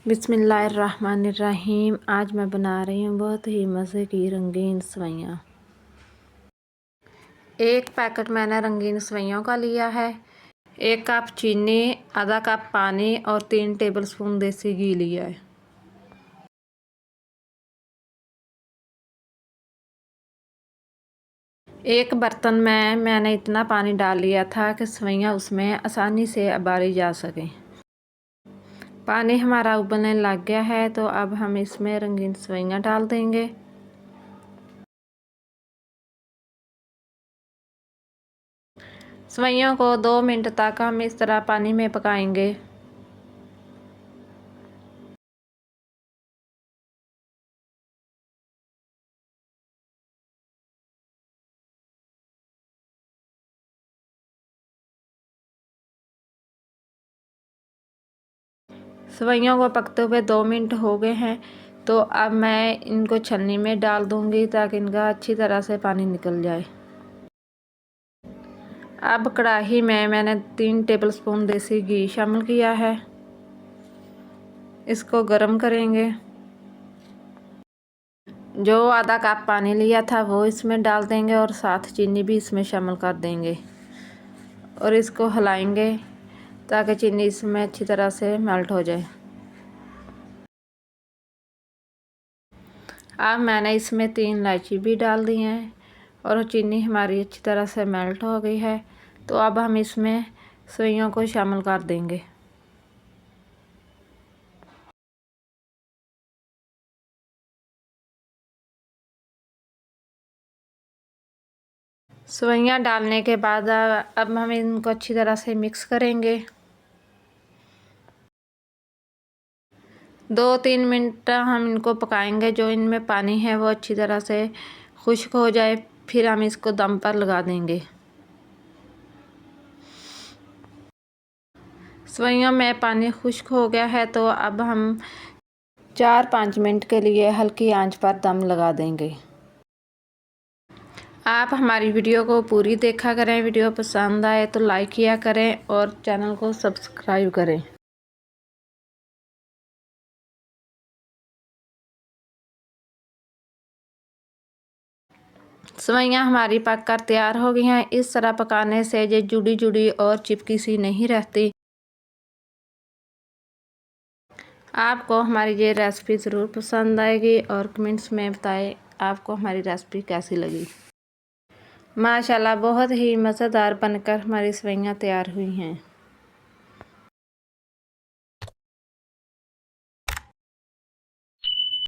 बिस्मिल्लाहिर्रहमानिर्रहीम। आज मैं बना रही हूँ बहुत ही मज़े की रंगीन सेवइयाँ। एक पैकेट मैंने रंगीन सेवइयों का लिया है। 1 कप चीनी, आधा कप पानी और 3 टेबलस्पून देसी घी लिया है। एक बर्तन में मैंने इतना पानी डाल लिया था कि सेवइयाँ उसमें आसानी से उबाली जा सकें। पानी हमारा उबलने लग गया है तो अब हम इसमें रंगीन सेवइयाँ डाल देंगे। सेवइयों को 2 मिनट तक हम इस तरह पानी में पकाएंगे। सेवइयों को पकते हुए 2 मिनट हो गए हैं तो अब मैं इनको छन्नी में डाल दूंगी ताकि इनका अच्छी तरह से पानी निकल जाए। अब कढ़ाई में मैंने 3 टेबलस्पून देसी घी शामिल किया है। इसको गरम करेंगे। जो आधा कप पानी लिया था वो इसमें डाल देंगे और साथ चीनी भी इसमें शामिल कर देंगे और इसको हिलाएंगे ताकि चीनी इसमें अच्छी तरह से मेल्ट हो जाए। अब मैंने इसमें 3 इलायची भी डाल दी हैं और चीनी हमारी अच्छी तरह से मेल्ट हो गई है तो अब हम इसमें सेवइयों को शामिल कर देंगे। सेवइयाँ डालने के बाद अब हम इनको अच्छी तरह से मिक्स करेंगे। 2-3 मिनट हम इनको पकाएंगे। जो इनमें पानी है वो अच्छी तरह से खुश्क हो जाए, फिर हम इसको दम पर लगा देंगे। सेवइयों में पानी खुश्क हो गया है तो अब हम 4-5 मिनट के लिए हल्की आंच पर दम लगा देंगे। आप हमारी वीडियो को पूरी देखा करें। वीडियो पसंद आए तो लाइक किया करें और चैनल को सब्सक्राइब करें। सेवइयाँ हमारी पककर तैयार हो गई हैं। इस तरह पकाने से ये जुड़ी जुड़ी और चिपकी सी नहीं रहती। आपको हमारी ये रेसिपी ज़रूर पसंद आएगी और कमेंट्स में बताएं आपको हमारी रेसिपी कैसी लगी। माशाल्लाह बहुत ही मज़ेदार बनकर हमारी सेवइयाँ तैयार हुई हैं।